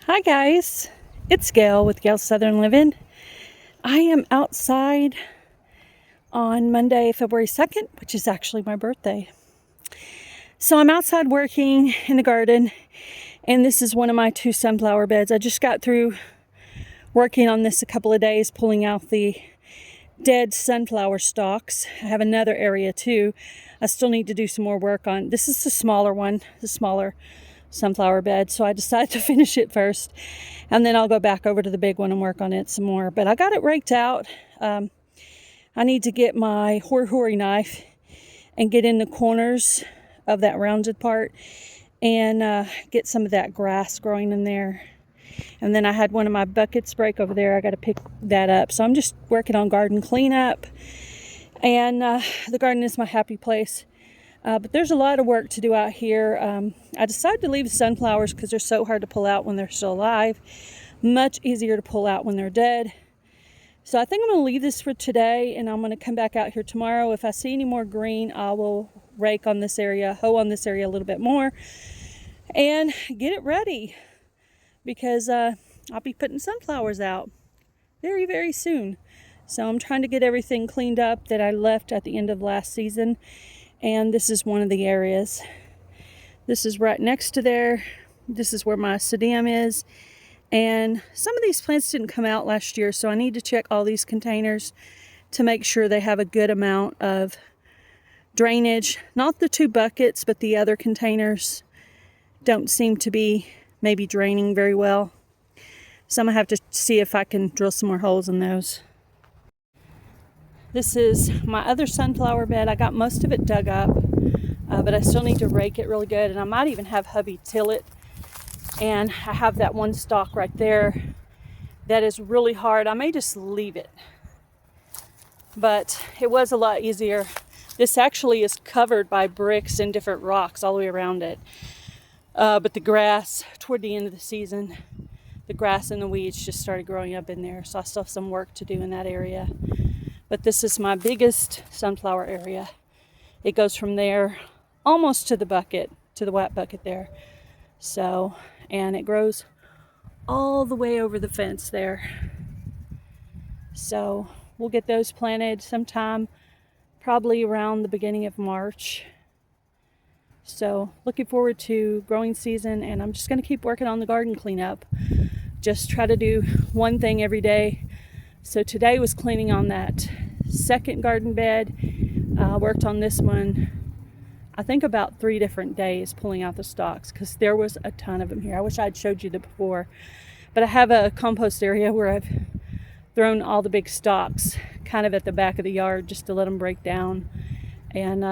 Hi guys, it's Gail with Gail's Southern Living. I am outside on Monday, February 2nd, which is actually my birthday. So I'm outside working in the garden, and this is one of my 2 sunflower beds. I just got through working on this a couple of days, pulling out the dead sunflower stalks. I have another area too. I still need to do some more work on. This is the smaller one, the smaller sunflower bed, so I decided to finish it first, and then I'll go back over to the big one and work on it some more. But I got it raked out. I need to get my hori knife and get in the corners of that rounded part and get some of that grass growing in there. And then I had one of my buckets break over there. I got to pick that up. So I'm just working on garden cleanup, and the garden is my happy place. But there's a lot of work to do out here. I decided to leave the sunflowers because they're so hard to pull out when they're still alive. Much easier to pull out when they're dead. So I think I'm going to leave this for today, and I'm going to come back out here tomorrow. If I see any more green, I will rake on this area, hoe on this area a little bit more, and get it ready. Because I'll be putting sunflowers out very, very soon. So I'm trying to get everything cleaned up that I left at the end of last season. And this is one of the areas. This is right next to there. This is where my sedum is. And some of these plants didn't come out last year, so I need to check all these containers to make sure they have a good amount of drainage. Not the 2 buckets, but the other containers don't seem to be maybe draining very well. So I'm going to have to see if I can drill some more holes in those. This is my other sunflower bed. I got most of it dug up, but I still need to rake it really good. And I might even have hubby till it. And I have that one stalk right there that is really hard. I may just leave it. But it was a lot easier. This actually is covered by bricks and different rocks all the way around it. But the grass, toward the end of the season, the grass and the weeds just started growing up in there. So I still have some work to do in that area. But this is my biggest sunflower area. It goes from there almost to the bucket, to the wet bucket there. So, and it grows all the way over the fence there. So we'll get those planted sometime, probably around the beginning of March. So looking forward to growing season, and I'm just going to keep working on the garden cleanup. Just try to do one thing every day. So today was cleaning on that second garden bed. Worked on this one, I think about 3 different days, pulling out the stalks because there was a ton of them here. I wish I'd showed you that before. But I have a compost area where I've thrown all the big stalks kind of at the back of the yard just to let them break down. And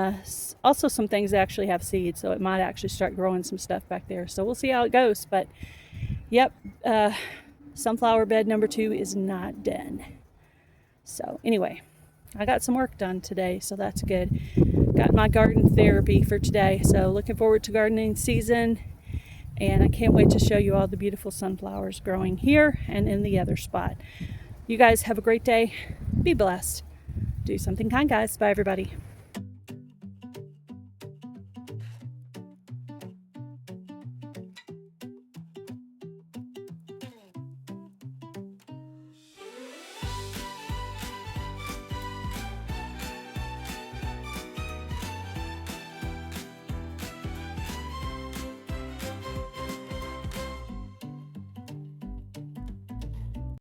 also some things that actually have seeds, so it might actually start growing some stuff back there. So we'll see how it goes. But yep, sunflower bed number 2 is not done. So anyway, I got some work done today, so that's good. Got my garden therapy for today. So looking forward to gardening season. And I can't wait to show you all the beautiful sunflowers growing here and in the other spot. You guys have a great day. Be blessed. Do something kind, guys. Bye, everybody.